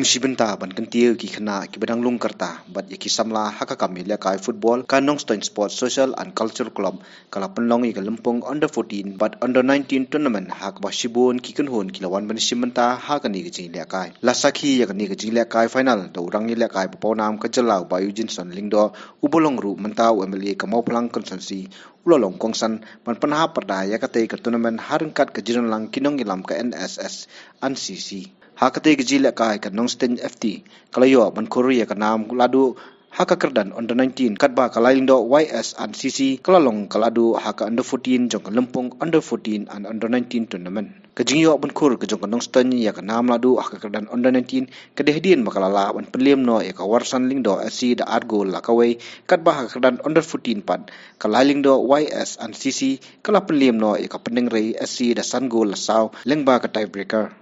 shibenta ban kan tir ki khana ki badang lung karta bat yaki samla haka kamilya kai football ka Nongstoin Sports Social and Cultural Club kala penlong i Kalimpong under 14 but under 19 tournament hak ba shibun ki kan hon kilawan ban shimenta haka ni ki jingля kai lasakhi yak ni ki jingля kai final do rang ni la kai pawnam ka jalau ba Eugene son lingdo ubolong ru menta MLA kamau plang constituency ulolong kongsan man panha parda yakate ka tournament harangkat ka jiran lang kinong ilam ka NSS NCC hakate gijila kai ka Nongstoin FT kalayo ban Korea ka nam ladu haka kerdan under 19 katba kalaindo YS and CC kalalong kaladu haka under 14 jong Kalimpong under 14 and under 19 tournament kajingyo ban khur ka jong Nongstoin ya ka nam ladu haka kerdan under 19 kadehdian makalala ban pelem no ya ka warsan lingdo SC da argo lakawai katba haka kerdan under 14 pad kalaindo YS and CC kala pelem no ya ka pendengrei SC da sango lasau lengba ka tiebreaker.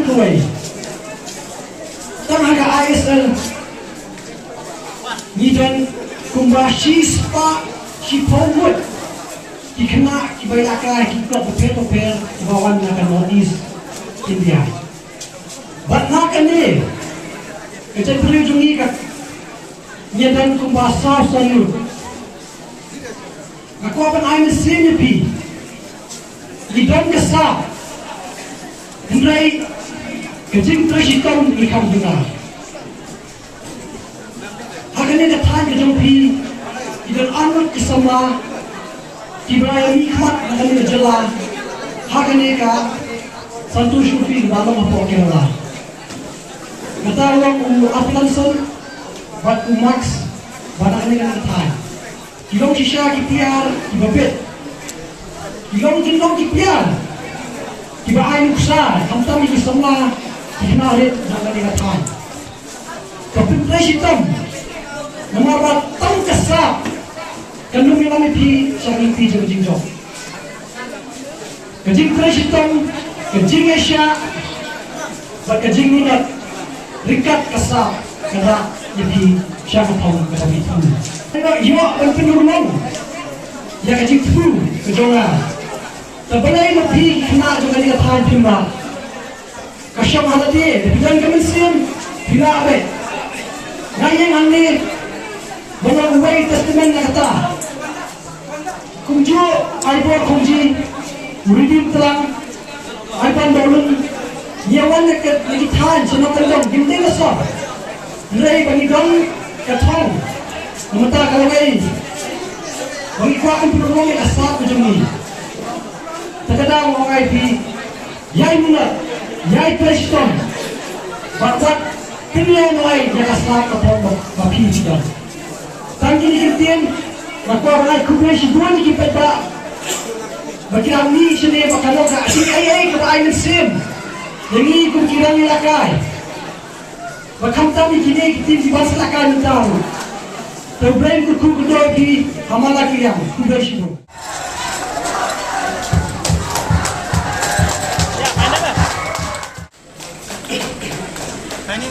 Trei. Dan harga ISL Eugene kumbashi spa shitom dikena kibayaka kita beper di bawah nakan Northeast India. But nakan ni kita perlu jungi kat nyedan kumbasa sayu. Aku akan aim sini pi. Lidon kesal. Trei kecing Trei shitom ikam dengar. Hakane datang ke jompi idan anut kisama kibraya nikmat hakane jela hakane ka santush upi dalam apa kira. Kata orang Afghanistan buat max badane kan datang. Kilong shisha kipiar kibabet. Kilong jendong kipiar. Kiba ay nuksa, kamtam ni semua dihinarit jangan dikatakan. Tapi Trei shitom mengabat tang kesap kandung yang pi sering pi jeng-jeng. Kejing Trei shitom, kejing Asia, kejing minat rikat kesap kena jadi siapa tahu kami tahu. Ia penurungan, ya kejing tu kejongan. Terbalai lebih kena juga dia tahan timah. Kasyam haladi, bilang kemensian, bila abad. Ngayang angni, banyak ubai testament kata. Kumju, aibor kumji, uridim terang, aiban dolun, nyawan dekat lagi tahan, senang tendang, gimana sah. Trei bagi dong, ketong, meminta kalawai. Bagi kuakan penolong yang asal kejungi. Terkadang orang IP yai munat, yai Trei shitom buat pilihan lain yang asal ketong bagi kita. Tangki ni ketian, maka orang Trei shitom ni kita tak bagi kami sini bakal nak asyik ayai kepada air sim. Yang ini kumkiran ni lakai. Bakal kami kini kita di bangsa lakai ni tahu. Terbrain kuku kedua di hamalah kiriam Trei shitom. Ini